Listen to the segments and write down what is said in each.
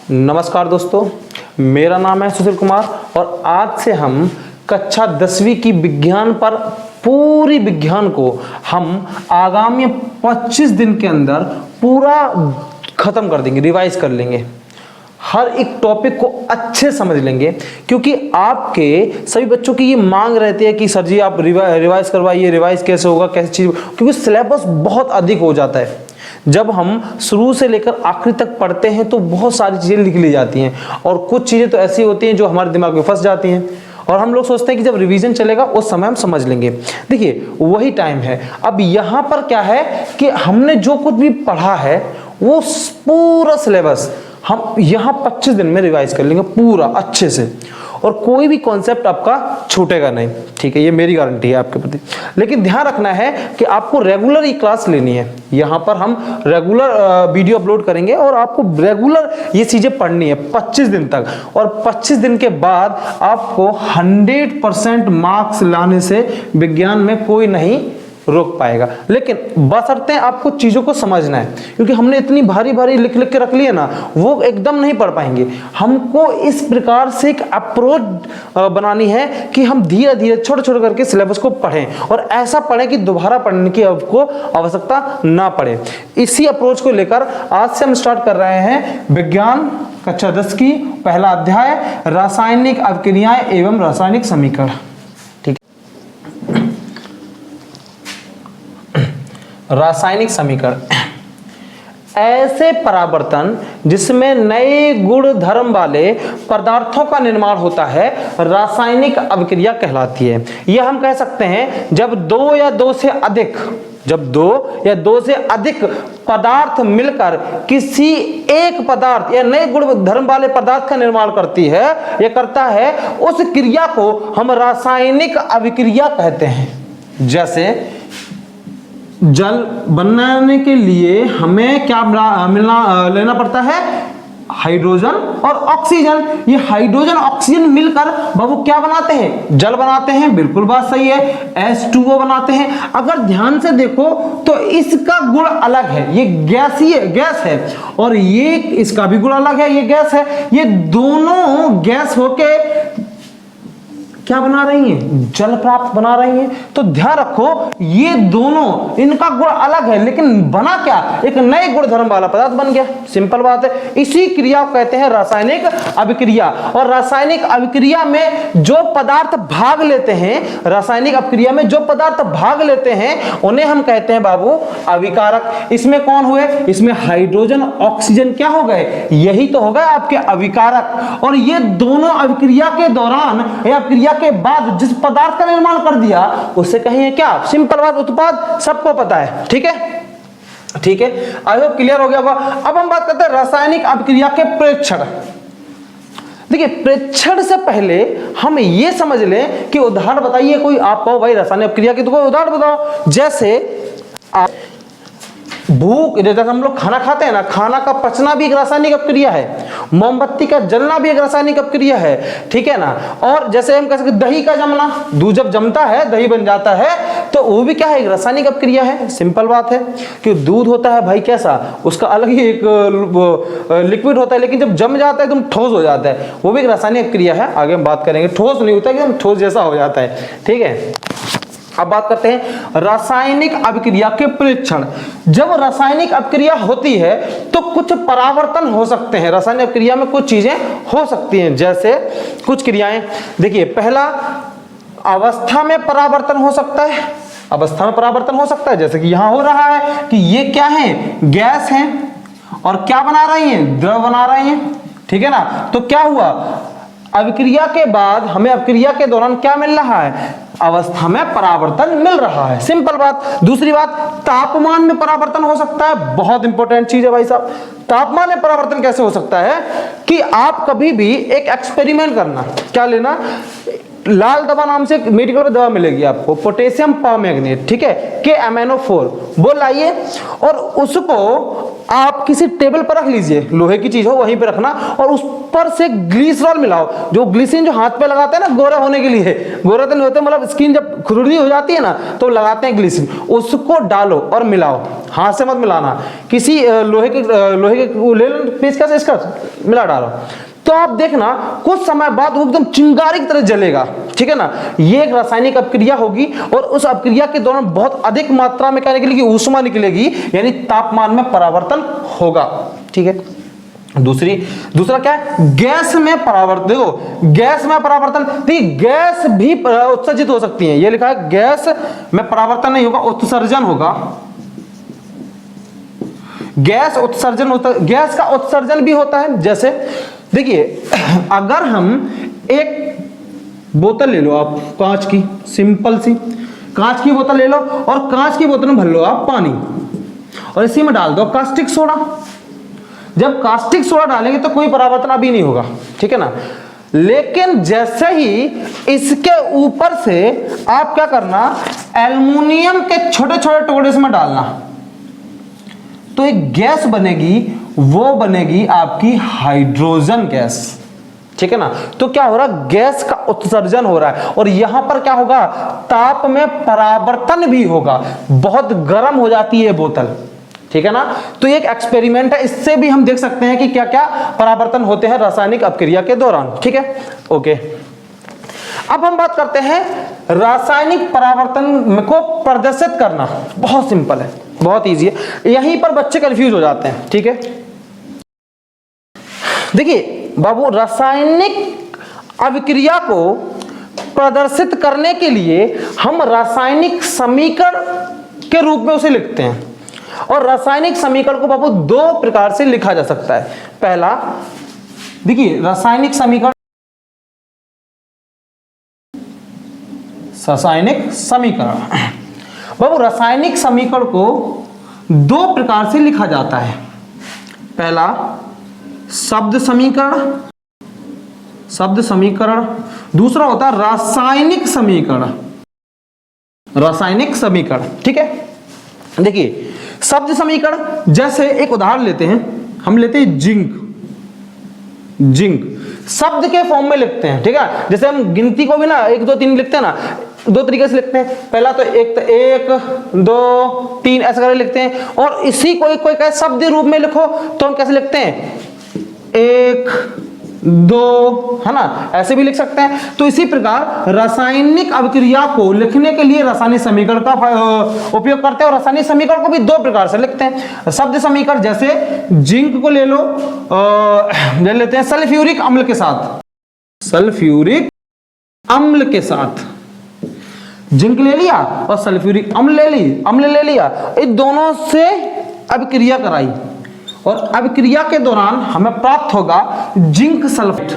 नमस्कार दोस्तों, मेरा नाम है सुशील कुमार और आज से हम कक्षा 10वीं की विज्ञान पर पूरी विज्ञान को हम आगामी 25 दिन के अंदर पूरा खत्म कर देंगे, रिवाइज कर लेंगे। हर एक टॉपिक को अच्छे समझ लेंगे क्योंकि आपके सभी बच्चों की ये मांग रहती है कि सर जी आप रिवाइज करवाइए, रिवाइज कैसे होगा, कैसे चीज़, क्योंकि सिलेबस बहुत अधिक हो जाता है। जब हम शुरू से लेकर आखिरी तक पढ़ते हैं तो बहुत सारी चीज़ें लिख ली जाती हैं और कुछ चीज़ें तो ऐसी होती हैं जो हमारे दिमाग में फंस जाती हैं और हम लोग सोचते हैं कि जब रिवीजन चलेगा उस समय हम समझ लेंगे। देखिए वही टाइम है। अब यहाँ पर क्या है कि हमने जो कुछ भी पढ़ा है वो पूरा सिलेबस हम यहाँ 25 दिन में रिवाइज कर लेंगे पूरा अच्छे से और कोई भी कॉन्सेप्ट आपका छूटेगा नहीं। ठीक है, ये मेरी गारंटी है आपके प्रति। लेकिन ध्यान रखना है कि आपको रेगुलर ये क्लास लेनी है। यहाँ पर हम रेगुलर वीडियो अपलोड करेंगे और आपको रेगुलर ये चीज़ें पढ़नी है 25 दिन तक और 25 दिन के बाद आपको 100% मार्क्स लाने से विज्ञान में कोई नहीं रोक पाएगा। लेकिन बशर्ते आपको चीज़ों को समझना है क्योंकि हमने इतनी भारी भारी लिख लिख के रख ली है ना, वो एकदम नहीं पढ़ पाएंगे। हमको इस प्रकार से एक अप्रोच बनानी है कि हम धीरे धीरे छोटे छोटे करके सिलेबस को पढ़ें और ऐसा पढ़ें कि दोबारा पढ़ने की आपको आवश्यकता ना पड़े। इसी अप्रोच को लेकर आज से हम स्टार्ट कर रहे हैं विज्ञान कक्षा 10 की पहला अध्याय रासायनिक अभिक्रियाएं एवं रासायनिक समीकरण। रासायनिक समीकरण ऐसे परावर्तन जिसमें नए गुण धर्म वाले पदार्थों का निर्माण होता है रासायनिक अभिक्रिया कहलाती है। यह हम कह सकते हैं जब दो या दो से अधिक पदार्थ मिलकर किसी एक पदार्थ या नए गुण धर्म वाले पदार्थ का निर्माण करती है या करता है, उस क्रिया को हम रासायनिक अभिक्रिया कहते हैं। जैसे जल बनाने के लिए हमें क्या लेना पड़ता है? हाइड्रोजन और ऑक्सीजन। ये हाइड्रोजन ऑक्सीजन मिलकर बाबू क्या बनाते हैं? जल बनाते हैं। बिल्कुल बात सही है, H2O बनाते हैं। अगर ध्यान से देखो तो इसका गुण अलग है, ये गैस है और ये इसका भी गुण अलग है, ये गैस है। ये दोनों गैस होके क्या बना रही हैं? जल प्राप्त बना रही हैं। तो ध्यान रखो ये दोनों, इनका गुण अलग है लेकिन बना क्या? एक नए गुण धर्म वाला पदार्थ बन गया। सिंपल बात है। इसी क्रिया को कहते हैं रासायनिक अभिक्रिया। और रासायनिक अभिक्रिया में जो पदार्थ भाग लेते हैं, रासायनिक अभिक्रिया में जो पदार्थ भाग लेते हैं उन्हें हम कहते हैं बाबू अभिकारक। इसमें कौन हुए? इसमें हाइड्रोजन ऑक्सीजन क्या हो गए? यही तो हो गए आपके अभिकारक। और ये दोनों अभिक्रिया के दौरान या अभिक्रिया के बाद जिस पदार्थ का निर्माण कर दिया उसे कहेंगे क्या? सिंपल बात, उत्पाद। सबको पता है। ठीक है, ठीक है, आई होप क्लियर हो गया होगा। अब हम बात करते हैं रासायनिक अभिक्रिया के प्रेक्षण। देखिए प्रेक्षण से पहले हम ये समझ लें कि उदाहरण बताइए कोई। आप कहो भाई रासायनिक अभिक्रिया की तो कोई उदाहरण बताओ। जैसे भूख, जैसे हम लोग खाना खाते हैं ना, खाना का पचना भी एक रासायनिक अभिक्रिया है। मोमबत्ती का जलना भी एक रासायनिक अभिक्रिया है। ठीक है ना। और जैसे हम कह सकते दही का जमना, दूध जब जमता है दही बन जाता है तो वो भी क्या है? एक रासायनिक अभिक्रिया है। सिंपल बात है कि दूध होता है भाई कैसा, उसका अलग ही एक लिक्विड होता है लेकिन जब जम जाता है एकदम ठोस हो जाता है, वो भी एक रासायनिक अभिक्रिया है। आगे हम बात करेंगे। ठोस नहीं होता, एकदम ठोस जैसा हो जाता है। ठीक है, अब बात करते हैं रासायनिक अभिक्रिया के परीक्षण। जब रासायनिक अभिक्रिया होती है तो कुछ परावर्तन हो सकते हैं। रासायनिक अभिक्रिया में कुछ चीजें हो सकती हैं, जैसे कुछ क्रियाएं। देखिए पहला, अवस्था में परावर्तन हो सकता है। अवस्था में परावर्तन हो सकता है जैसे कि यहां हो रहा है कि ये क्या है? गैस है और क्या बना रही है? द्रव बना रही है। ठीक है ना। तो क्या हुआ? अभिक्रिया के बाद हमें अभिक्रिया के दौरान क्या मिल रहा है? अवस्था में परावर्तन मिल रहा है। सिंपल बात। दूसरी बात, तापमान में परावर्तन हो सकता है। बहुत इंपॉर्टेंट चीज है भाई साहब। तापमान में परावर्तन कैसे हो सकता है कि आप कभी भी एक एक्सपेरिमेंट करना, क्या लेना, लाल दवा नाम से मेडिकल में दवा मिलेगी आपको, पोटेशियम परमैंगनेट, ठीक है, KMnO4, वो लाइए और उसको आप किसी टेबल पर रख लीजिए, लोहे की चीज हो वहीं पे रखना, और उस पर से ग्लिसरॉल मिलाओ, जो ग्लिसरीन जो हाथ पे लगाते हैं ना गोरा होने के लिए, गोरा तो नहीं होते, मतलब स्किन जब खुरदरी हो जाती है ना तो लगाते हैं ग्लिसरीन, उसको डालो और मिलाओ, हाथ से मत मिलाना, किसी लोहे के ले लो पेचकस से इसका मिला डालो, तो आप देखना कुछ समय बाद वो एकदम चिंगारी की तरह जलेगा, ठीक है ना। ये एक रासायनिक अपक्रिया होगी और उस अपक्रिया के दौरान बहुत अधिक मात्रा में क्या निकलेगी, ऊष्मा निकलेगी, यानी तापमान में परिवर्तन होगा, ठीक है। दूसरा क्या है, गैस में परावर्तन। देखो गैस में परावर्तन, देखिए गैस भी उत्सर्जित हो सकती है, ये लिखा है गैस में परावर्तन नहीं होगा, उत्सर्जन होगा, गैस उत्सर्जन होता है, गैस का उत्सर्जन भी होता है। जैसे देखिए अगर हम एक बोतल ले लो आप कांच की, सिंपल सी कांच की बोतल ले लो और कांच की बोतल में भर लो आप पानी और इसी में डाल दो कास्टिक सोडा, जब कास्टिक सोडा डालेंगे तो कोई परावर्तन अभी नहीं होगा, ठीक है ना। लेकिन जैसे ही इसके ऊपर से आप क्या करना, एल्युमिनियम के छोटे छोटे टुकड़े इसमें डालना, तो एक गैस बनेगी, वो बनेगी आपकी हाइड्रोजन गैस, ठीक है ना। तो क्या हो रहा है, गैस का उत्सर्जन हो रहा है और यहां पर क्या होगा, ताप में परावर्तन भी होगा, बहुत गर्म हो जाती है बोतल, ठीक है ना। तो एक एक्सपेरिमेंट है, इससे भी हम देख सकते हैं कि क्या क्या परावर्तन होते हैं रासायनिक अपक्रिया के दौरान, ठीक है, ओके। अब हम बात करते हैं रासायनिक परावर्तन को प्रदर्शित करना, बहुत सिंपल है, बहुत इजी है, यहीं पर बच्चे कंफ्यूज हो जाते हैं, ठीक है। देखिए बाबू, रासायनिक अभिक्रिया को प्रदर्शित करने के लिए हम रासायनिक समीकरण के रूप में उसे लिखते हैं, और रासायनिक समीकरण को बाबू दो प्रकार से लिखा जा सकता है। पहला देखिए रासायनिक समीकरण, बाबू रासायनिक समीकरण को दो प्रकार से लिखा जाता है। पहला शब्द समीकरण, दूसरा होता है रासायनिक समीकरण, ठीक है। देखिए शब्द समीकरण, जैसे एक उदाहरण लेते हैं, हम लेते हैं जिंक शब्द के फॉर्म में लिखते हैं, ठीक है। जैसे हम गिनती को भी ना 1 2 3 लिखते हैं ना, दो तरीके से लिखते हैं, पहला तो 1 2 3 ऐसा करके लिखते हैं, और इसी कोई कहे शब्द रूप में लिखो तो हम कैसे लिखते हैं, 1 2, है ना, ऐसे भी लिख सकते हैं। तो इसी प्रकार रासायनिक अभिक्रिया को लिखने के लिए रासायनिक समीकरण का उपयोग करते हैं, और रासायनिक समीकरण को भी दो प्रकार से लिखते हैं। शब्द समीकरण, जैसे जिंक को ले लो, ले लेते हैं सल्फ्यूरिक अम्ल के साथ, जिंक ले लिया और सल्फ्यूरिक अम्ल ले लिया, इन दोनों से अभिक्रिया कराई और अभिक्रिया के दौरान हमें प्राप्त होगा जिंक सल्फेट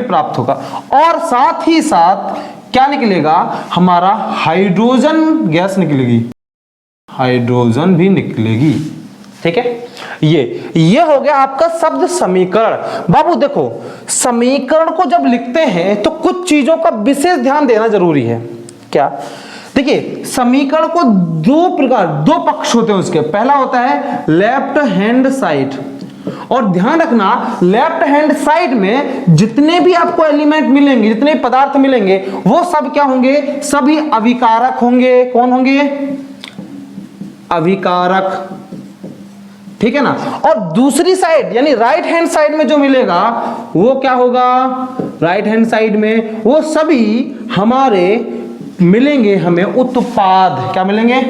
प्राप्त होगा, और साथ ही साथ क्या निकलेगा, हमारा हाइड्रोजन गैस निकलेगी, हाइड्रोजन भी निकलेगी, ठीक है। ये हो गया आपका शब्द समीकरण। बाबू देखो, समीकरण को जब लिखते हैं तो कुछ चीजों का विशेष ध्यान देना जरूरी है। क्या, देखिए समीकरण को दो पक्ष होते हैं उसके। पहला होता है लेफ्ट हैंड साइड, और ध्यान रखना लेफ्ट हैंड साइड में जितने भी आपको एलिमेंट मिलेंगे, जितने पदार्थ मिलेंगे, वो सब क्या होंगे, सभी अभिकारक होंगे। कौन होंगे, अभिकारक, ठीक है ना। और दूसरी साइड यानी राइट हैंड साइड में जो मिलेगा वो क्या होगा, राइट हैंड साइड में वो सभी हमारे मिलेंगे हमें उत्पाद। क्या मिलेंगे,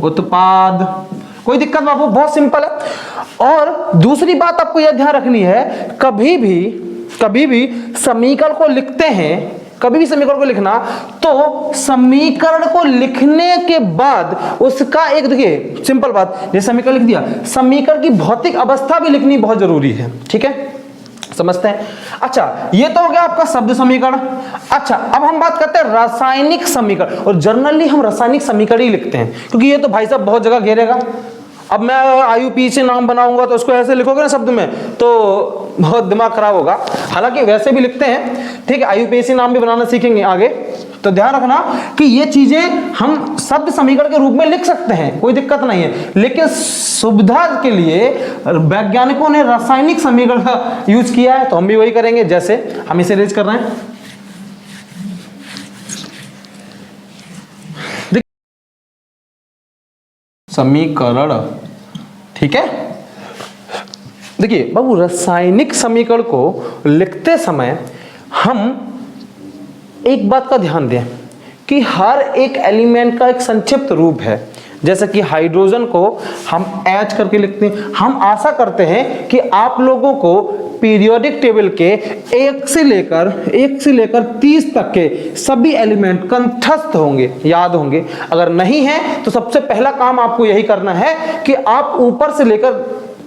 उत्पाद। कोई दिक्कत बाबू, बहुत सिंपल है। और दूसरी बात आपको यह ध्यान रखनी है, कभी भी समीकरण को लिखते हैं, कभी भी समीकरण को लिखना, तो समीकरण को लिखने के बाद उसका एक, देखिए सिंपल बात, जैसे समीकरण लिख दिया, समीकरण की भौतिक अवस्था भी लिखनी बहुत जरूरी है, ठीक है, समझते हैं। अच्छा, ये तो हो गया आपका शब्द समीकरण। अच्छा, अब हम बात करते हैं रासायनिक समीकरण, और जनरली हम रासायनिक समीकरण ही लिखते हैं, क्योंकि ये तो भाई साहब बहुत जगह घेरेगा। अब मैं IUPAC नाम बनाऊंगा तो उसको ऐसे लिखोगे ना शब्द में तो बहुत दिमाग खराब होगा, हालांकि वैसे भी लिखते हैं, ठीक है। IUPAC नाम भी बनाना सीखेंगे आगे, तो ध्यान रखना कि ये चीजें हम शब्द समीकरण के रूप में लिख सकते हैं, कोई दिक्कत नहीं है, लेकिन सुविधा के लिए वैज्ञानिकों ने रासायनिक समीकरण का यूज किया है, तो हम भी वही करेंगे। जैसे हम इसे रेज कर रहे हैं, समीकरण, ठीक है। देखिए बाबू, रासायनिक समीकरण को लिखते समय हम एक बात का ध्यान दें कि हर एक एलिमेंट का एक संक्षिप्त रूप है। जैसे कि हाइड्रोजन को हम H करके लिखते हैं। हम आशा करते हैं कि आप लोगों को पीरियोडिक टेबल के 1 से लेकर 30 तक के सभी एलिमेंट कंठस्थ होंगे, याद होंगे। अगर नहीं है तो सबसे पहला काम आपको यही करना है कि आप ऊपर से लेकर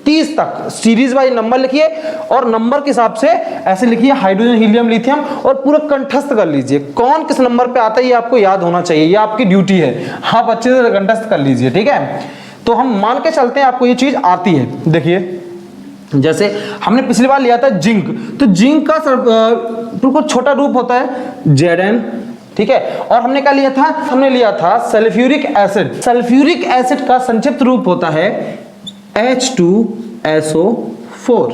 30 तक सीरीज वाइज नंबर लिखिए और नंबर के हिसाब से ऐसे लिखिए, हाइड्रोजन, हीलियम, लिथियम, और पूरा कंठस्थ कर लीजिए। कौन किस नंबर पे आता है ये आपको याद होना चाहिए, ये आपकी ड्यूटी है, आप अच्छे से कंठस्थ कर लीजिए, ठीक है। तो हम मान के चलते हैं आपको ये चीज आती है। देखिए जैसे हमने पिछली बार लिया था जिंक, तो जिंक का बिल्कुल छोटा रूप होता है Zn, ठीक है। और हमने क्या लिया था, हमने लिया था सल्फ्यूरिक एसिड। सल्फ्यूरिक एसिड का संक्षिप्त रूप होता है H2SO4।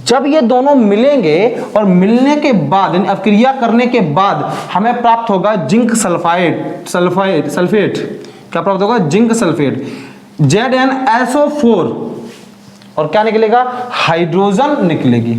जब ये दोनों मिलेंगे और मिलने के बाद अभिक्रिया करने के बाद हमें प्राप्त होगा जिंक सल्फेट। क्या प्राप्त होगा? जिंक सल्फेट, ZnSO4, और क्या निकलेगा? हाइड्रोजन निकलेगी।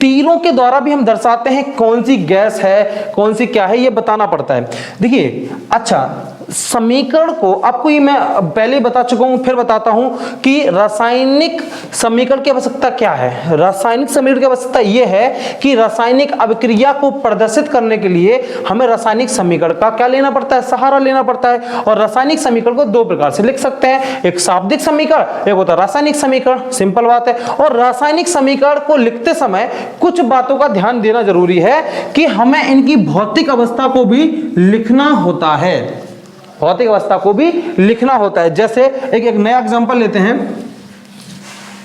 तीरों के द्वारा भी हम दर्शाते हैं कौन सी गैस है, कौन सी क्या है, ये बताना पड़ता है। देखिए अच्छा, समीकरण को आपको ये मैं पहले बता चुका हूं, फिर बताता हूं कि रासायनिक समीकरण की आवश्यकता क्या है। रासायनिक समीकरण की आवश्यकता यह है कि रासायनिक अभिक्रिया को प्रदर्शित करने के लिए हमें रासायनिक समीकरण का क्या लेना पड़ता है? सहारा लेना पड़ता है। और रासायनिक समीकरण को दो प्रकार से लिख सकते हैं, एक शाब्दिक समीकरण, एक होता है रासायनिक समीकरण। सिंपल बात है। और रासायनिक समीकरण को लिखते समय कुछ बातों का ध्यान देना जरूरी है कि हमें इनकी भौतिक अवस्था को भी लिखना होता है, भौतिक अवस्था को भी लिखना होता है। जैसे एक नया एग्जांपल लेते हैं,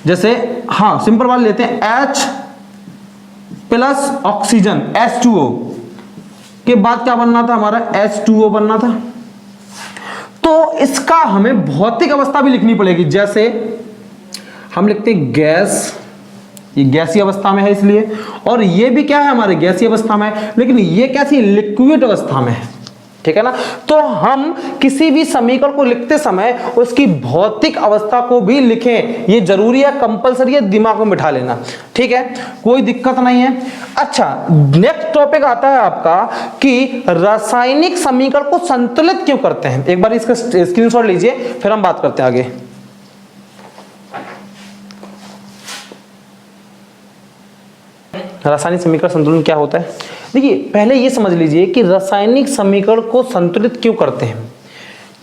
जैसे हाँ सिंपल बात लेते हैं, H प्लस ऑक्सीजन H2O के बाद क्या बनना था? हमारा H2O बनना था। तो इसका हमें भौतिक अवस्था भी लिखनी पड़ेगी। जैसे हम लिखते हैं गैस, ये गैसीय अवस्था में है इसलिए, और ये भी क्या है? हमारे गैसीय अवस्था में है, लेकिन ये कैसी? लिक्विड अवस्था में है, ठीक है ना। तो हम किसी भी समीकरण को लिखते समय उसकी भौतिक अवस्था को भी लिखें, ये जरूरी है, कंपलसरी है, दिमाग में बिठा लेना, ठीक है, कोई दिक्कत नहीं है। अच्छा, नेक्स्ट टॉपिक आता है आपका कि रासायनिक समीकरण को संतुलित क्यों करते हैं। एक बार इसका स्क्रीनशॉट लीजिए, फिर हम बात करते हैं आगे। रासायनिक समीकरण संतुलन क्या होता है? देखिए पहले ये समझ लीजिए कि रासायनिक समीकरण को संतुलित क्यों करते हैं।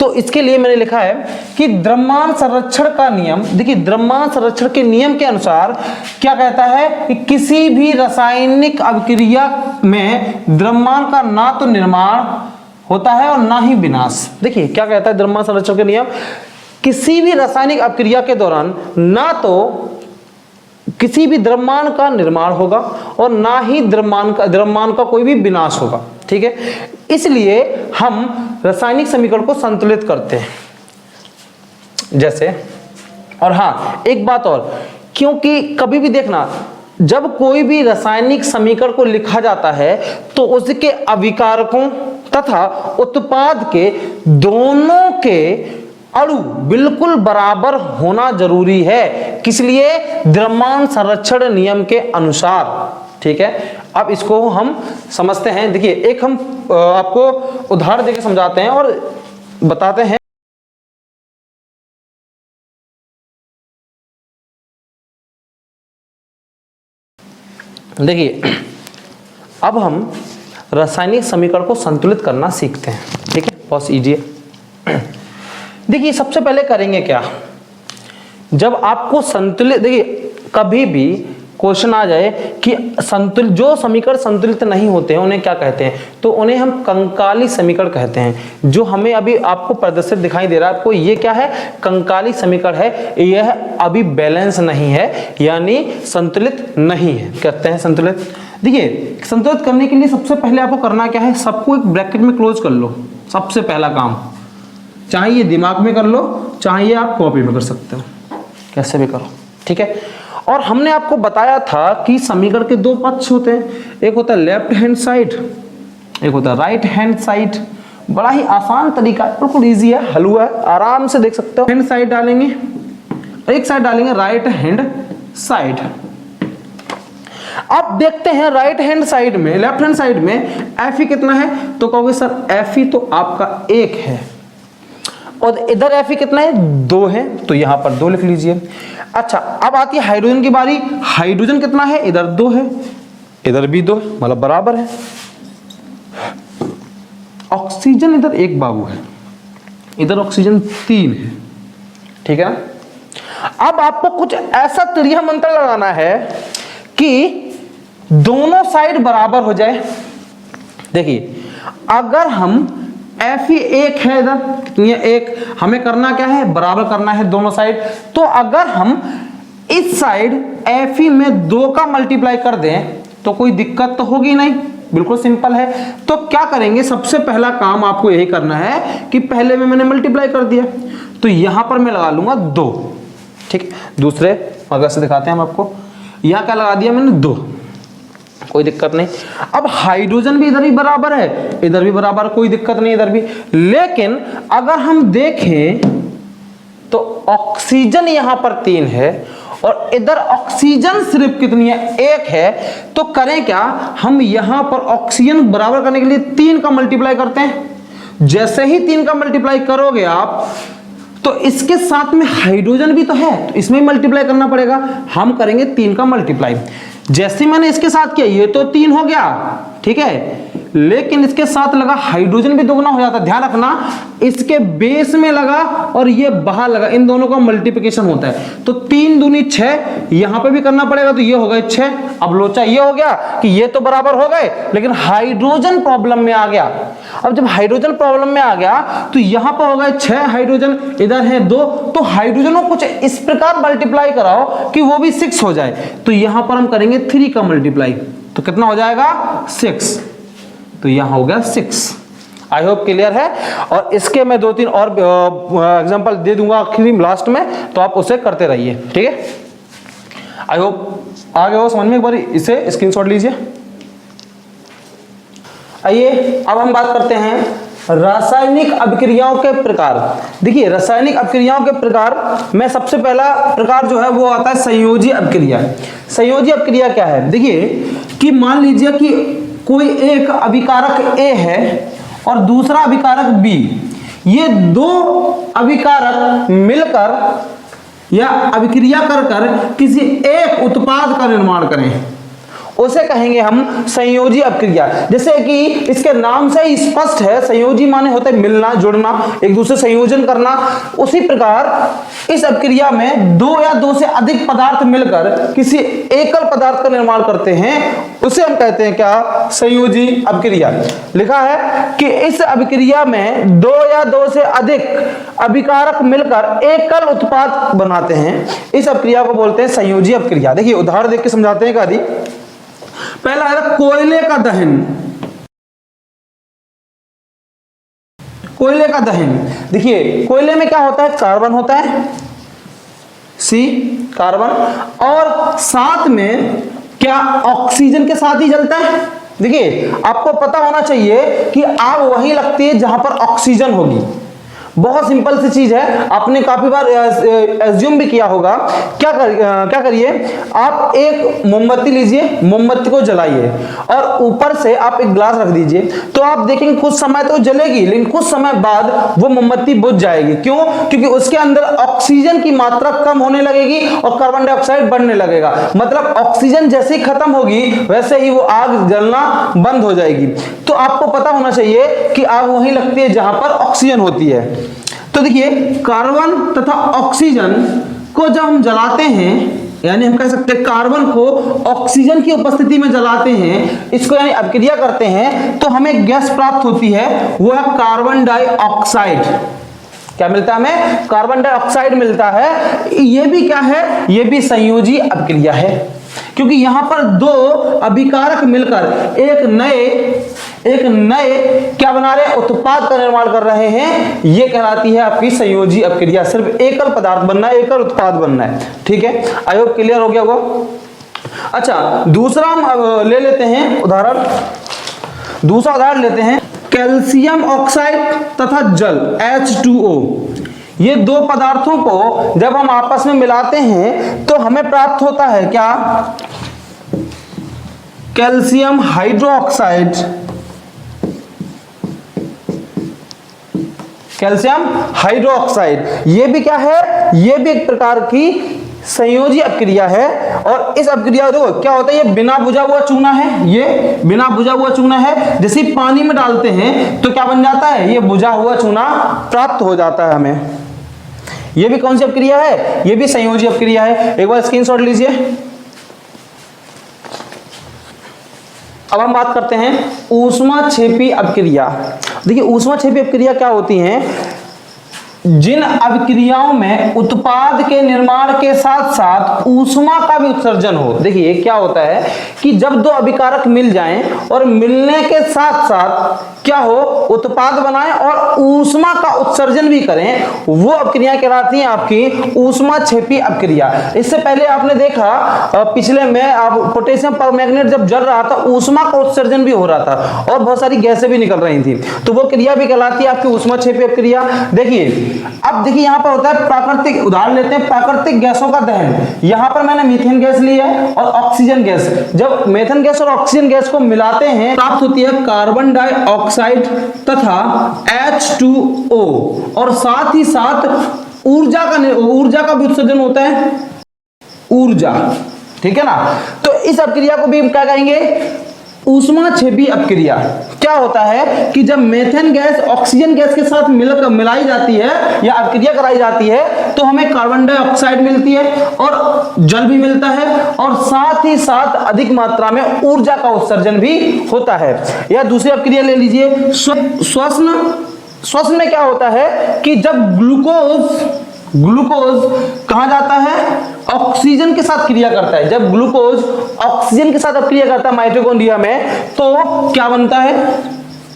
तो इसके लिए मैंने लिखा है कि द्रव्यमान संरक्षण का नियम, देखिए द्रव्यमान संरक्षण के नियम के अनुसार क्या कहता है कि किसी भी रासायनिक अभिक्रिया में द्रव्यमान का ना तो निर्माण होता है और ना ही विनाश। देखिए क्या कहता है द्रव्यमान संरक्षण का नियम, किसी भी रासायनिक अभिक्रिया के दौरान ना तो किसी भी द्रव्यमान का निर्माण होगा और ना ही द्रव्यमान का कोई भी विनाश होगा, ठीक है। इसलिए हम रासायनिक समीकरण को संतुलित करते हैं। जैसे, और हाँ एक बात और, क्योंकि कभी भी देखना जब कोई भी रासायनिक समीकरण को लिखा जाता है तो उसके अभिकारकों तथा उत्पाद के दोनों के अणु बिल्कुल बराबर होना जरूरी है, किस लिए? द्रव्यमान संरक्षण नियम के अनुसार, ठीक है। अब इसको हम समझते हैं। देखिए एक हम आपको उदाहरण देकर समझाते हैं और बताते हैं। देखिए अब हम रासायनिक समीकरण को संतुलित करना सीखते हैं, ठीक है, बहुत इजी है। देखिए सबसे पहले करेंगे क्या, जब आपको संतुलित, देखिए कभी भी क्वेश्चन आ जाए कि संतुलित, जो समीकरण संतुलित नहीं होते हैं उन्हें क्या कहते हैं, तो उन्हें हम कंकाली समीकरण कहते हैं। जो हमें अभी आपको प्रदर्शित दिखाई दे रहा है आपको, ये क्या है, कंकाली समीकरण है। यह अभी बैलेंस नहीं है, यानी संतुलित नहीं है, कहते हैं संतुलित। देखिए संतुलित करने के लिए सबसे पहले आपको करना क्या है, सबको एक ब्रैकेट में क्लोज कर लो, सबसे पहला काम। चाहे ये दिमाग में कर लो, चाहे ये आप कॉपी में कर सकते हो, कैसे भी करो, ठीक है। और हमने आपको बताया था कि समीकरण के दो पक्ष होते हैं, एक होता है लेफ्ट हैंड साइड, एक होता है राइट हैंड साइड। बड़ा ही आसान तरीका है, बिल्कुल इजी है, हलवा है, आराम से देख सकते हो। हैंड साइड डालेंगे, एक साइड डालेंगे राइट हैंड साइड। अब देखते हैं राइट हैंड साइड में, लेफ्ट हैंड साइड में एफ ई कितना है, तो कहोगे सर एफ ई तो आपका 1 है, और इधर एफ ई कितना है, 2 है, तो यहां पर 2 लिख लीजिए। अच्छा अब आती है हाइड्रोजन की बारी, हाइड्रोजन कितना है, इधर 2 है, इधर भी 2 है, मतलब बराबर है। ऑक्सीजन इधर 1 बाबू है, इधर ऑक्सीजन 3 है, ठीक है ना। अब आपको कुछ ऐसा त्रिया मंत्र लगाना है कि दोनों साइड बराबर हो जाए। देखिए अगर हम एफ ई 1 है, इधर कितनी है, 1, हमें करना क्या है, बराबर करना है दोनों साइड। तो अगर हम इस साइड एफ ई में 2 का मल्टीप्लाई कर दें तो कोई दिक्कत तो होगी नहीं, बिल्कुल सिंपल है। तो क्या करेंगे, सबसे पहला काम आपको यही करना है कि पहले में मैंने मल्टीप्लाई कर दिया, तो यहां पर मैं लगा लूंगा 2, ठीक है। दूसरे अगर से दिखाते हैं हम आपको, यहां क्या लगा दिया मैंने, 2, कोई दिक्कत नहीं। अब हाइड्रोजन भी इधर भी बराबर है, इधर भी बराबर, कोई दिक्कत नहीं इधर भी। लेकिन अगर हम देखें तो ऑक्सीजन यहां पर 3 है और इधर ऑक्सीजन सिर्फ कितनी है, 1 है। तो करें क्या, हम यहां पर ऑक्सीजन बराबर करने के लिए 3 का मल्टीप्लाई करते हैं। जैसे ही 3 का मल्टीप्लाई करोगे आप, तो इसके साथ में हाइड्रोजन भी तो है, तो इसमें मल्टीप्लाई करना पड़ेगा। हम करेंगे 3 का मल्टीप्लाई। जैसे मैंने इसके साथ किया, ये तो 3 हो गया, ठीक है, लेकिन इसके साथ लगा हाइड्रोजन भी दोगुना हो जाता है। ध्यान रखना, इसके बेस में लगा और ये बाहर लगा, इन दोनों का मल्टीप्लिकेशन होता है। तो 3 दूनी 6, यहां पे भी करना पड़ेगा, तो ये हो गए 6। अब लोचा ये हो गया कि ये तो बराबर हो गए, लेकिन हाइड्रोजन प्रॉब्लम में आ गया। अब जब हाइड्रोजन प्रॉब्लम में आ गया तो यहां पर हो गए 6 हाइड्रोजन, इधर है 2, तो हाइड्रोजन को कुछ इस प्रकार मल्टीप्लाई कराओ कि वो भी 6 हो जाए। तो यहां पर हम करेंगे 3 का मल्टीप्लाई, तो कितना हो जाएगा, 6, तो यहां हो गया 6। आई होप क्लियर है। और इसके मैं 2-3 और एग्जांपल दे दूंगा आखिरी लास्ट में, तो आप उसे करते रहिए, ठीक है। आई होप आ गए हो समझ में। एक बार इसे स्क्रीनशॉट लीजिए। आइए अब हम बात करते हैं रासायनिक अभिक्रियाओं के प्रकार। देखिए रासायनिक अभिक्रियाओं के प्रकार में सबसे पहला प्रकार जो है वो आता है संयोजी अभिक्रिया। संयोजी अभिक्रिया क्या है, देखिए कि मान लीजिए कि कोई एक अभिकारक A है और दूसरा अभिकारक B, ये 2 अभिकारक मिलकर या अभिक्रिया कर किसी एक उत्पाद का निर्माण करें, उसे कहेंगे हम संयोजी अभिक्रिया। जैसे कि इसके नाम से ही स्पष्ट है, संयोजी माने होता है मिलना, जुड़ना, एक दूसरे संयोजन करना। उसी प्रकार इस अभिक्रिया में 2 या 2 से अधिक पदार्थ मिलकर किसी एकल पदार्थ का निर्माण करते हैं, उसे हम कहते हैं क्या, संयोजी अभिक्रिया। लिखा है कि इस अभिक्रिया में 2 या 2 से अधिक अभिकारक मिलकर एकल उत्पाद बनाते हैं, इस अभिक्रिया को बोलते हैं संयोजी अभिक्रिया। देखिए उदाहरण देख के समझाते हैं। आदि पहला है कोयले का दहन। कोयले का दहन, देखिए कोयले में क्या होता है, कार्बन होता है, C कार्बन, और साथ में क्या ऑक्सीजन के साथ ही जलता है। देखिए आपको पता होना चाहिए कि आग वहीं लगती है जहां पर ऑक्सीजन होगी। बहुत सिंपल सी चीज है, आपने काफी बार एज्यूम भी किया होगा। क्या करिए, आप एक मोमबत्ती लीजिए, मोमबत्ती को जलाइए और ऊपर से आप एक ग्लास रख दीजिए, तो आप देखेंगे कुछ समय तो जलेगी, लेकिन कुछ समय बाद वो मोमबत्ती बुझ जाएगी। क्यों? क्योंकि उसके अंदर ऑक्सीजन की मात्रा कम होने लगेगी और कार्बन डाइऑक्साइड बढ़ने लगेगा। मतलब ऑक्सीजन जैसे ही खत्म होगी वैसे ही वो आग जलना बंद हो जाएगी। तो आपको पता होना चाहिए कि आग वहीं लगती है जहां पर ऑक्सीजन होती है। तो देखिए कार्बन तथा ऑक्सीजन को जब हम जलाते हैं यानी हम कह सकते हैं कार्बन को ऑक्सीजन की उपस्थिति में जलाते हैं, इसको यानी अपक्रिया करते हैं, तो हमें गैस प्राप्त होती है, वो है कार्बन डाइऑक्साइड। क्या मिलता है हमें? कार्बन डाइऑक्साइड मिलता है। ये भी क्या है? ये भी संयोजी अपक्रिया है, क्योंकि यहां पर दो अभिकारक मिलकर एक नए क्या बना रहे हैं? उत्पाद का निर्माण कर रहे हैं। ये कहलाती है आपकी संयोजी अपक्रिया। सिर्फ एकल पदार्थ बनना है, एकल उत्पाद बनना है। ठीक है, आई होप क्लियर हो गया होगा। अच्छा, दूसरा हम ले लेते हैं उदाहरण। दूसरा उदाहरण लेते हैं, कैल्शियम ऑक्साइड तथा जल H2O। ये दो पदार्थों को जब हम आपस में मिलाते हैं तो हमें प्राप्त होता है क्या? Calcium hydroxide, calcium hydroxide. ये भी क्या है? ये भी एक प्रकार की संयोजी अपक्रिया है। और इस अपक्रिया देखो क्या होता है, ये बिना बुझा हुआ चूना है, ये बिना बुझा हुआ चूना है। जैसे पानी में डालते हैं तो क्या बन जाता है? ये बुझा हुआ चूना प्राप्त हो जाता है हमें। ये भी कौन सी अपक्रिया है? ये भी संयोजी अपक्रिया है। एक बार स्क्रीनशॉट लीजिए। अब हम बात करते हैं ऊष्माक्षेपी अपक्रिया। देखिए ऊष्माक्षेपी अपक्रिया क्या होती है? जिन अभिक्रियाओं में उत्पाद के निर्माण के साथ साथ ऊष्मा का भी उत्सर्जन हो। देखिए क्या होता है कि जब दो अभिकारक मिल जाएं और मिलने के साथ साथ क्या हो? उत्पाद बनाएं और ऊष्मा का उत्सर्जन भी करें, वो अपक्रिया कहलाती है आपकी ऊष्माक्षेपी अपक्रिया। इससे पहले आपने देखा पिछले में आप पोटेशियम परमैंगनेट जब जल रहा था, ऊष्मा का उत्सर्जन भी हो रहा था और बहुत सारी गैसें भी निकल रही थी, तो वो क्रिया भी कहलाती है आपकी ऊष्माक्षेपी अपक्रिया। देखिए अब देखिए यहां पर होता है प्राकृतिक, उदाहरण लेते हैं प्राकृतिक गैसों का दहन। यहां पर मैंने मीथेन गैस ली है और ऑक्सीजन गैस। जब मीथेन गैस और ऑक्सीजन गैस को मिलाते हैं प्राप्त होती है कार्बन डाइऑक्साइड तथा H2O, और साथ ही साथ ऊर्जा का भी उत्सर्जन होता है, ऊर्जा। ठीक है ना? तो इस अपक्रिया को भी हम क्या कहेंगे? ऊष्माक्षेपी अपक्रिया। क्या होता है कि जब मीथेन गैस ऑक्सीजन गैस के साथ मिलकर मिलाई जाती है या अपक्रिया कराई जाती है तो हमें कार्बन डाइऑक्साइड मिलती है और जल भी मिलता है, और साथ ही साथ अधिक मात्रा में ऊर्जा का उत्सर्जन भी होता है। या दूसरी अपक्रिया ले लीजिए श्वसन। श्वसन में क्या होता है कि जब ग्लूकोज कहां जाता है? ऑक्सीजन के साथ क्रिया करता है। जब ग्लूकोज ऑक्सीजन के साथ क्रिया करता है माइटोकॉन्ड्रिया में, तो क्या बनता है?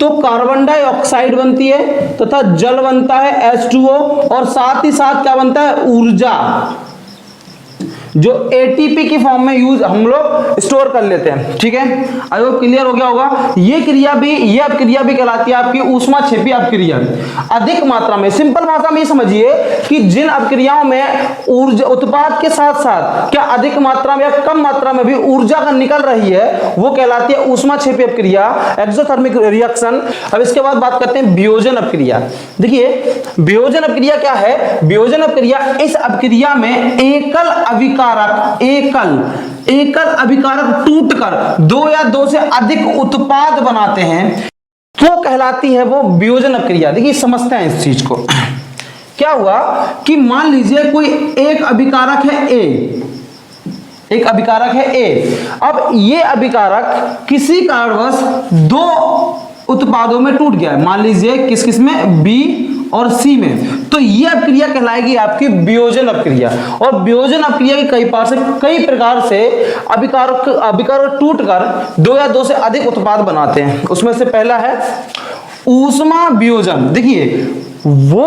तो कार्बन डाइऑक्साइड बनती है तथा जल बनता है H2O, और साथ ही साथ क्या बनता है? ऊर्जा, जो एटीपी की फॉर्म में यूज हम लोग स्टोर कर लेते हैं। ठीक है, आई होप क्लियर हो गया होगा। ये अपक्रिया भी कहलाती है आपकी ऊष्माक्षेपी अपक्रिया। अधिक मात्रा में, सिंपल भाषा में ये समझिए कि जिन अपक्रियाओं में ऊर्जा उत्पाद के साथ साथ क्या अधिक मात्रा में या कम मात्रा में भी ऊर्जा का निकल रही है, वो कहलाती है ऊष्माक्षेपी अपक्रिया, एक्सोथर्मिक रिएक्शन। अब इसके बाद बात करते हैं वियोजन अपक्रिया। देखिए वियोजन अपक्रिया क्या है? वियोजन अपक्रिया, इस अपक्रिया में एकल अभिकारक टूटकर दो या दो से अधिक उत्पाद बनाते हैं, तो कहलाती है वो वियोजन अपक्रिया। देखिए समझते हैं इस चीज को। क्या हुआ कि मान लीजिए कोई एक अभिकारक है A, अब ये अभिकारक किसी कारणवश दो उत्पादों में टूट गया है, मान लीजिए किस किस में? B और C में, तो ये अपक्रिया कहलाएगी आपकी वियोजन अपक्रिया। और वियोजन अपक्रिया के कई प्रकार से अभिकारक टूटकर दो या दो से अधिक उत्पाद बनाते हैं। उसमें से पहला है ऊष्मा वियोजन। देखिए वो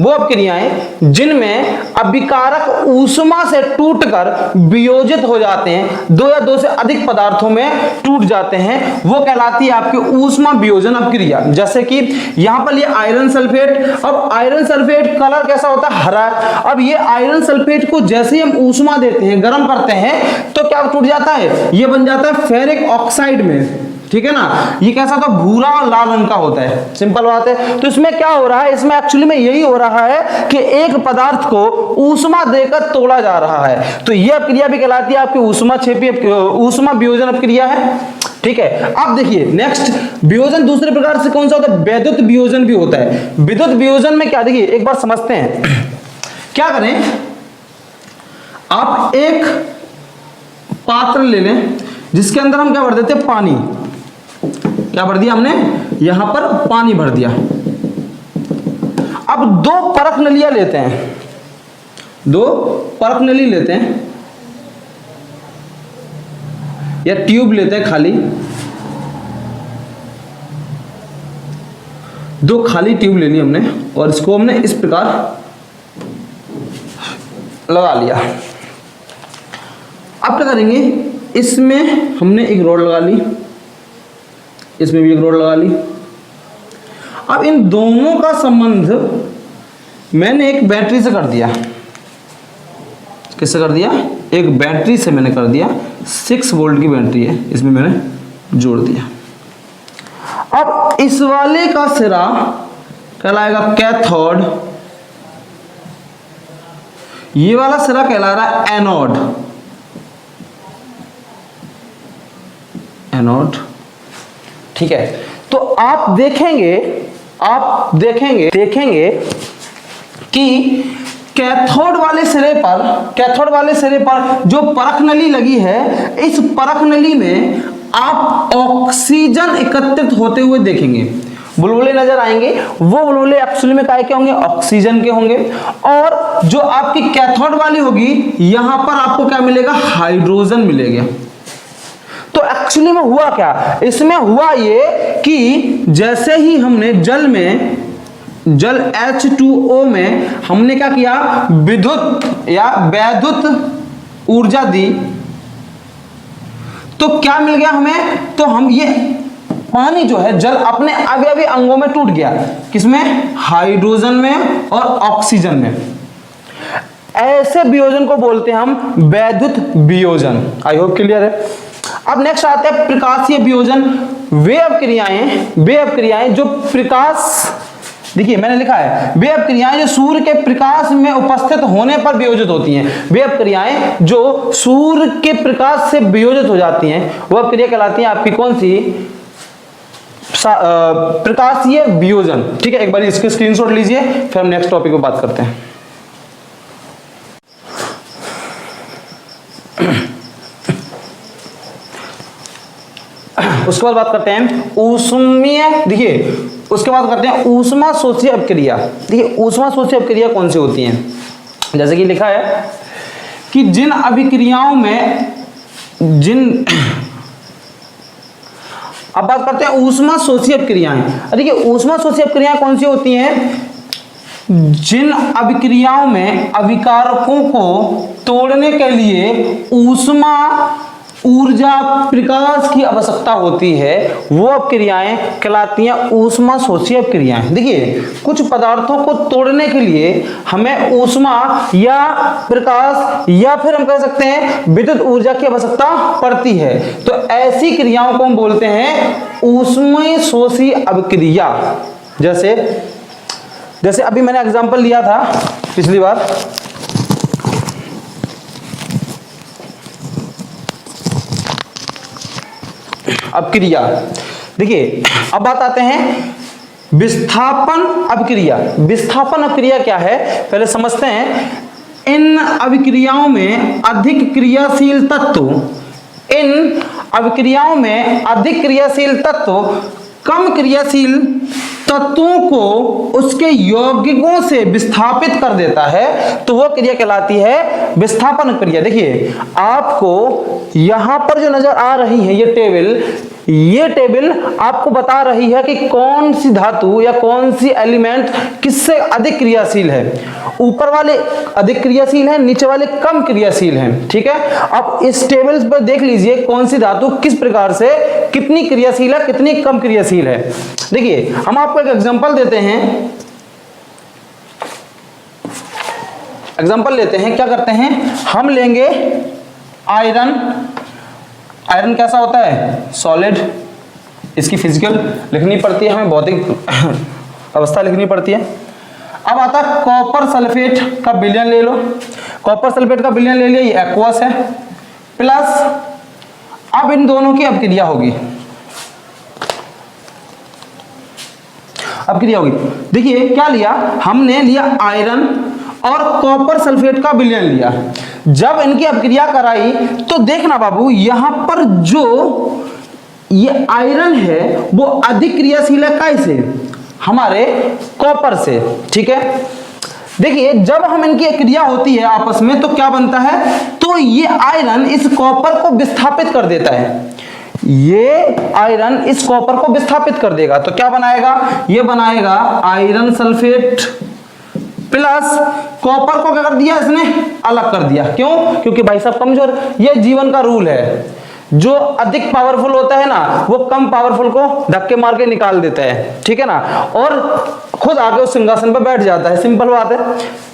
अपक्रियाएं जिनमें अभिकारक ऊष्मा से टूटकर वियोजित हो जाते हैं, दो या दो से अधिक पदार्थों में टूट जाते हैं, वो कहलाती है आपकी ऊष्मा वियोजन अपक्रिया। जैसे कि यहां पर ये आयरन सल्फेट। अब आयरन सल्फेट कलर कैसा होता है? हरा। अब ये आयरन सल्फेट को जैसे ही हम ऊष्मा देते हैं, गर्म करते हैं, तो क्या टूट जाता है? ये बन जाता है फेरिक ऑक्साइड में। ठीक है ना? ये कैसा था? भूरा और लाल रंग का होता है। सिंपल बात है। तो इसमें क्या हो रहा है? इसमें एक्चुअली में यही हो रहा है कि एक पदार्थ को ऊष्मा देकर तोड़ा जा रहा है। तो यह अपक्रिया भी कहलाती है आपकी ऊष्मा वियोजन अपक्रिया है। ठीक है, अब देखिए नेक्स्ट वियोजन दूसरे प्रकार से कौन सा होता है? विद्युत वियोजन भी होता है। विद्युत वियोजन में क्या, देखिए एक बार समझते हैं। क्या करें? आप एक पात्र ले लें जिसके अंदर हम क्या भर देते हैं, पानी। क्या भर दिया हमने, यहां पर पानी भर दिया। अब दो परख नलियां लेते हैं, दो परख नली लेते हैं या ट्यूब लेते हैं खाली, दो खाली ट्यूब लेनी हमने और इसको हमने इस प्रकार लगा लिया। अब क्या करेंगे, इसमें हमने एक रॉड लगा ली, इसमें भी एक रॉड लगा ली। अब इन दोनों का संबंध मैंने एक बैटरी से कर दिया। किससे कर दिया, एक बैटरी से मैंने कर दिया। 6 वोल्ट की बैटरी है, इसमें मैंने जोड़ दिया। अब इस वाले का सिरा कहलाएगा कैथोड, ये वाला सिरा कहला रहा है एनोड। एनोड, ठीक है। तो आप देखेंगे कि कैथोड वाले सिरे पर जो परख नली लगी है, इस परख नली में आप ऑक्सीजन एकत्रित होते हुए देखेंगे। बुलबुले नजर आएंगे, वो बुलबुले एक्चुअली में काय के होंगे, ऑक्सीजन के होंगे। और जो आपकी कैथोड वाली होगी, यहां पर आपको क्या मिलेगा, हाइड्रोजन मिलेगा। तो एक्चुअली में हुआ क्या, इसमें हुआ ये कि जैसे ही हमने जल H2O में हमने क्या किया, विद्युत या वैद्युत ऊर्जा दी, तो क्या मिल गया हमें, तो हम ये पानी जो है, जल अपने अवयवी अंगों में टूट गया। किसमें, हाइड्रोजन में और ऑक्सीजन में। ऐसे वियोजन को बोलते हैं हम वैद्युत वियोजन। आई होप क्लियर है। अब नेक्स्ट आते हैं प्रकाशीय वियोजन। वे अपक्रियाएं जो प्रकाश, देखिए मैंने लिखा है वे अपक्रियाएं जो सूर्य के प्रकाश में उपस्थित होने पर वियोजित होती हैं। वे अपक्रियाएं जो सूर्य के प्रकाश से वियोजित हो जाती हैं, वह अपक्रिया कहलाती हैं आपकी कौन सी, प्रकाशीय वियोजन। ठीक है, एक बार इसके स्क्रीनशॉट लीजिए, फिर हम नेक्स्ट टॉपिक पे बात करते हैं। उसके बाद बात करते हैं ऊष्मीय, देखिए उसके बाद करते हैं ऊष्मा शोषी अपक्रिया। देखिए ऊष्मा शोषी अपक्रिया कौन सी होती हैं, जैसे कि लिखा है कि जिन अभिक्रियाओं में अब बात करते हैं ऊष्मा शोषी अपक्रियाएं। देखिए ऊष्मा शोषी अपक्रियाएं कौन सी होती हैं, जिन अभिक्रियाओं में अभिकारकों को तोड़ने के लिए ऊष्मा ऊर्जा प्रकाश की आवश्यकता होती है, वो अपक्रियाएं कहलाती हैं ऊष्मा शोषी अपक्रियाएं। देखिए कुछ पदार्थों को तोड़ने के लिए हमें ऊष्मा या प्रकाश या फिर हम कह सकते हैं विद्युत ऊर्जा की आवश्यकता पड़ती है। तो ऐसी क्रियाओं को हम बोलते हैं ऊष्मीय शोषी अपक्रिया। जैसे अभी मैंने एग्जांपल लिया था पिछली बार, अपक्रिया। देखिए अब बात आते हैं विस्थापन अपक्रिया। विस्थापन अपक्रिया क्या है, पहले समझते हैं। इन अभिक्रियाओं में अधिक क्रियाशील तत्व कम क्रियाशील तत्वों को उसके यौगिकों से विस्थापित कर देता है, तो वह क्रिया कहलाती है विस्थापन क्रिया। देखिए आपको यहां पर जो नजर आ रही है ये टेबल आपको बता रही है कि कौन सी धातु या कौन सी एलिमेंट किससे अधिक क्रियाशील है। ऊपर वाले अधिक क्रियाशील है, नीचे वाले कम क्रियाशील हैं। ठीक है, अब इस टेबल पर देख लीजिए कौन सी धातु किस प्रकार से कितनी क्रियाशील है, कितनी कम क्रियाशील है। देखिए हम आपको एक एग्जांपल देते हैं, एग्जांपल लेते हैं। क्या करते हैं, हम लेंगे आयरन कैसा होता है, सॉलिड। इसकी फिजिकल लिखनी पड़ती है हमें, भौतिक अवस्था लिखनी पड़ती है। अब आता है कॉपर सल्फेट का विलयन ले लो। कॉपर सल्फेट का विलयन ले लिया, ये एक्वस है, प्लस अब इन दोनों की अपक्रिया होगी। देखिए क्या लिया, हमने लिया आयरन और कॉपर सल्फेट का विलयन लिया। जब इनकी अभिक्रिया कराई तो देखना बाबू, यहां पर जो ये आयरन है वो अधिक क्रियाशील है, कैसे? हमारे कॉपर से, ठीक है। देखिए जब हम इनकी क्रिया होती है आपस में तो क्या बनता है, तो ये आयरन इस कॉपर को विस्थापित कर देता है, ये आयरन इस कॉपर को विस्थापित कर देगा, तो क्या बनाएगा, ये बनाएगा आयरन सल्फेट प्लस कॉपर को क्या कर दिया इसने, अलग कर दिया। क्यों? क्योंकि भाई साहब कमजोर, ये जीवन का रूल है, जो अधिक पावरफुल होता है ना वो कम पावरफुल को धक्के मार के निकाल देता है, ठीक है ना, और खुद आके उस सिंहासन पर बैठ जाता है, सिंपल बात है।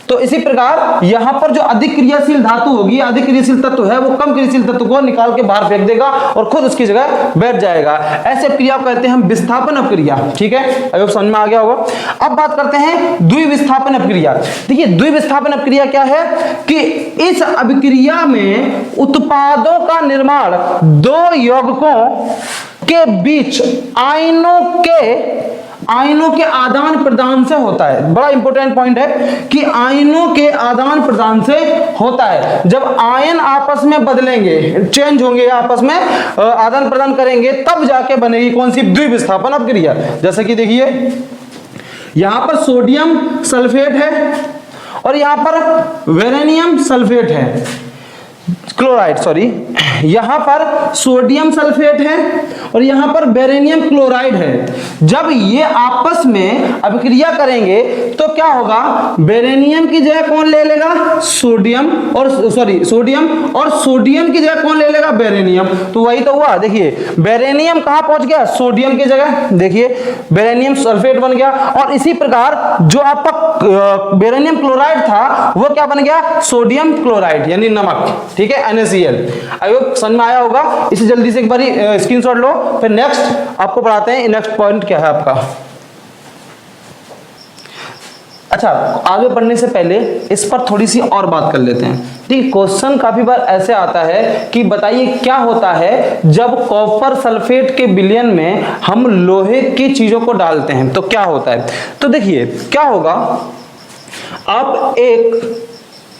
तो इसी प्रकार यहां पर जो अधिक क्रियाशील धातु होगी, अधिक क्रियाशील तत्व है, वो कम क्रियाशील तत्व को निकाल के बाहर फेंक देगा और खुद उसकी जगह बैठ जाएगा। ऐसे क्रिया को कहते हैं हम विस्थापन अपक्रिया, ठीक है, अब समझ में आ गया होगा। अब बात करते हैं द्विविस्थापन अपक्रिया। देखिए द्विविस्थापन अपक्रिया क्या है कि इस अभिक्रिया में उत्पादों का निर्माण दो यौगिकों के बीच आयनों के आदान प्रदान से होता है। बड़ा इंपॉर्टेंट पॉइंट है कि आयनों के आदान प्रदान से होता है। जब आयन आपस में बदलेंगे, चेंज होंगे, आपस में आदान प्रदान करेंगे, तब जाके बनेगी कौन सी, द्विविस्थापन अपक्रिया। जैसे कि देखिए यहां पर सोडियम सल्फेट है और यहां पर वेरेनियम सल्फेट है, क्लोराइड, सॉरी, यहां पर सोडियम सल्फेट है और यहां पर बेरेनियम क्लोराइड है। जब ये आपस में अभिक्रिया करेंगे तो क्या होगा, बेरेनियम की जगह कौन ले लेगा, सोडियम, और सोडियम की जगह कौन ले लेगा, बेरेनियम। तो वही तो हुआ, देखिए बेरेनियम कहां पहुंच गया, सोडियम की जगह, देखिए बेरेनियम सल्फेट बन गया। और इसी प्रकार जो आपका बेरेनियम क्लोराइड था वो क्या बन गया, सोडियम क्लोराइड यानी नमक, ठीक है, NaCl। अगर समझ में आया होगा, इसे जल्दी से एक बार स्क्रीनशॉट लो, फिर नेक्स्ट आपको पढ़ाते हैं। नेक्स्ट पॉइंट क्या है आपका। अच्छा, आगे बढ़ने से पहले इस पर थोड़ी सी और बात कर लेते हैं। ठीक, क्वेश्चन काफी बार ऐसे आता है कि बताइए क्या होता है जब कॉपर सल्फेट के विलयन में हम लोहे की चीजों को डालते हैं, तो क्या होता है। तो देखिए क्या होगा, आप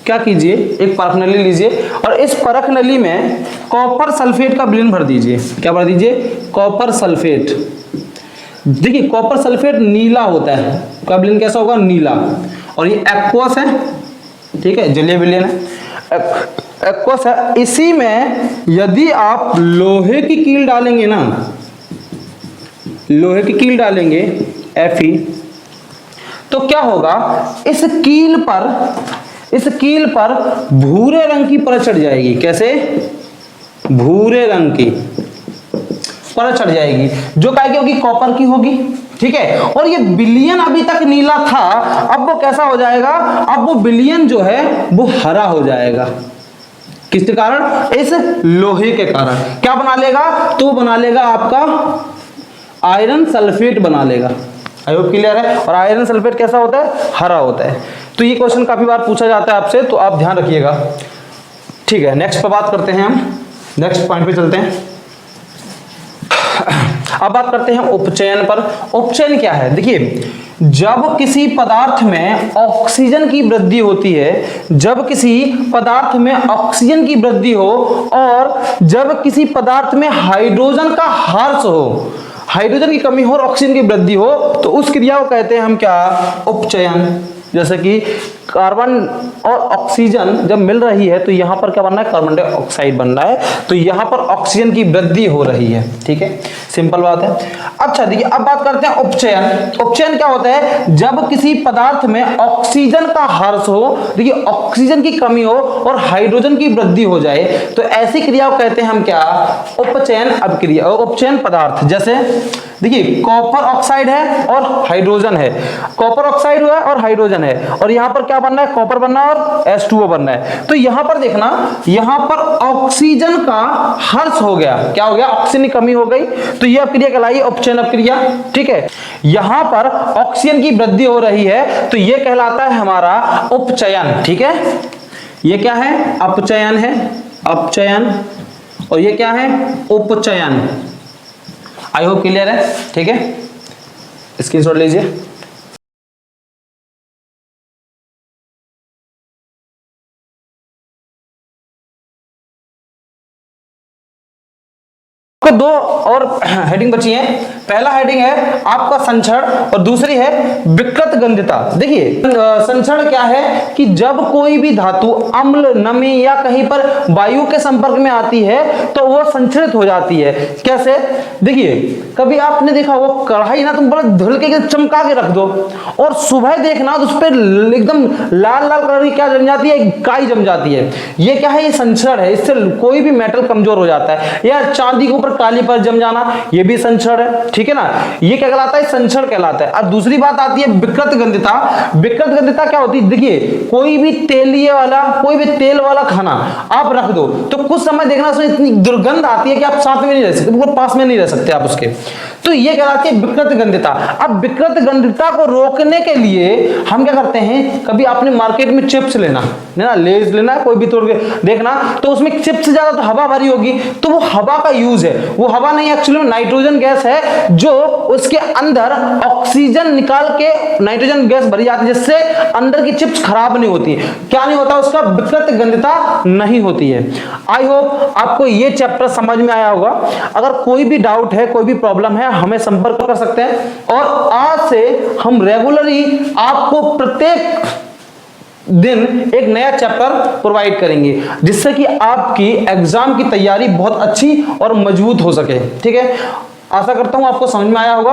क्या कीजिए, एक परख नली लीजिए और इस परख नली में कॉपर सल्फेट का विलयन भर दीजिए। क्या भर दीजिए, कॉपर सल्फेट। देखिए कॉपर सल्फेट नीला होता है, का विलयन कैसा होगा, नीला, और ये एक्वस है, ठीक है, जलीय विलयन है, एक्वस है। इसी में यदि आप लोहे की कील डालेंगे ना, लोहे की कील डालेंगे Fe, तो क्या होगा, इस कील पर भूरे रंग की परत चढ़ जाएगी। कैसे, भूरे रंग की परत चढ़ जाएगी, जो काय की होगी, कॉपर की होगी, ठीक है। और ये विलयन अभी तक नीला था, अब वो कैसा हो जाएगा, अब वो विलयन जो है वो हरा हो जाएगा। किसके कारण, इस लोहे के कारण। क्या बना लेगा, तो वो बना लेगा आपका आयरन सल्फेट बना लेगा। आई होप क्लियर है। और आयरन सल्फेट कैसा होता है, हरा होता है। तो ये क्वेश्चन काफी बार पूछा जाता है आपसे, तो आप ध्यान रखिएगा, ठीक है। नेक्स्ट पर बात करते हैं हम, नेक्स्ट पॉइंट पे चलते हैं। अब बात करते हैं उपचयन पर। उपचयन क्या है, देखिए जब किसी पदार्थ में ऑक्सीजन की वृद्धि होती है, जब किसी पदार्थ में ऑक्सीजन की वृद्धि हो और जब किसी पदार्थ में हाइड्रोजन का ह्रास हो, हाइड्रोजन की कमी हो और ऑक्सीजन की वृद्धि हो, तो उस क्रिया को कहते हैं हम क्या, उपचयन। जैसे कि कार्बन और ऑक्सीजन जब मिल रही है तो यहां पर क्या बनना है, कार्बन डाइऑक्साइड बनना है, तो यहां पर ऑक्सीजन की वृद्धि हो रही है, ठीक है, सिंपल बात है। अच्छा देखिए, अब बात करते हैं उपचयन। उपचयन क्या होता है, जब किसी पदार्थ में ऑक्सीजन का ह्रास हो, देखिए ऑक्सीजन की कमी हो और हाइड्रोजन की वृद्धि हो जाए, तो ऐसी क्रिया को कहते हैं हम क्या, उपचयन अपक्रिया, उपचयन पदार्थ। जैसे देखिए कॉपर ऑक्साइड है और हाइड्रोजन है, कॉपर ऑक्साइड हुआ और हाइड्रोजन है, और यहां पर क्या बनना है, कॉपर बनना है और H2O बनना है। तो यहां पर देखना, यहां पर ऑक्सीजन का ह्रास हो गया, क्या हो गया, ऑक्सीजन की कमी हो गई, तो यह अपक्रिया कहलाई उपचयन अपक्रिया, ठीक है। यहां पर ऑक्सीजन की वृद्धि हो रही है, तो यह कहलाता है हमारा उपचयन, ठीक है। यह क्या है, अपचयन है, अपचयन, और यह क्या है, उपचयन। आई होप क्लियर है, ठीक है, स्क्रीनशॉट लीजिए। हेडिंग बची है। पहला हेडिंग है आपका संचरण और दूसरी है विकृत गंधिता। देखिए संचरण क्या है कि जब कोई भी धातु अम्ल, नमी या कहीं पर वायु के संपर्क में आती है तो वो संचरित हो जाती है। कैसे? देखिए कभी आपने देखा वो कढ़ाई ना तुम बड़ा धुल के चमका के रख दो और सुबह देखना तो उस पर एकदम लाल लाल कलर की क्या जम जाती है, काई जम जाती है। ये क्या है? ये संचरण है, इससे कोई भी मेटल कमजोर हो जाता है। या चांदी के ऊपर काली पर जम जाना, ये भी संचरण है, ठीक है ना। ये क्या कहलाता है? संचरण कहलाता है। अब दूसरी बात आती है विकृत गंधिता। विकृत गंधिता क्या होती है? देखिए कोई भी तेलिए वाला, कोई भी तेल वाला खाना आप रख दो तो कुछ समय देखना उसमें इतनी दुर्गंध आती है कि आप साथ में नहीं रह सकते, बिल्कुल पास में नहीं रह सकते आप उसके। तो ये कहलाती है विकृत गंधिता। अब विकृत गंधिता को रोकने के लिए हम क्या करते हैं, कभी आपने मार्केट में चिप्स लेना ना, लेज लेना, कोई भी तोड़ के देखना तो उसमें चिप्स से ज्यादा तो हवा भरी होगी, तो वो हवा का यूज है। वो हवा नहीं, एक्चुअली में नाइट्रोजन गैस है जो उसके अंदर ऑक्सीजन निकाल के नाइट्रोजन गैस भरी जाती है, जिससे अंदर की चिप्स खराब नहीं होती। क्या नहीं होता? उसका विकृत गंधिता नहीं होती है। आई होप आपको ये चैप्टर समझ में आया होगा। अगर कोई भी डाउट है, कोई भी प्रॉब्लम है, हमें संपर्क कर सकते हैं। और आज से हम रेगुलरली आपको प्रत्येक दिन एक नया चैप्टर प्रोवाइड करेंगे, जिससे कि आपकी एग्जाम की तैयारी बहुत अच्छी और मजबूत हो सके। ठीक है, आशा करता हूं आपको समझ में आया होगा।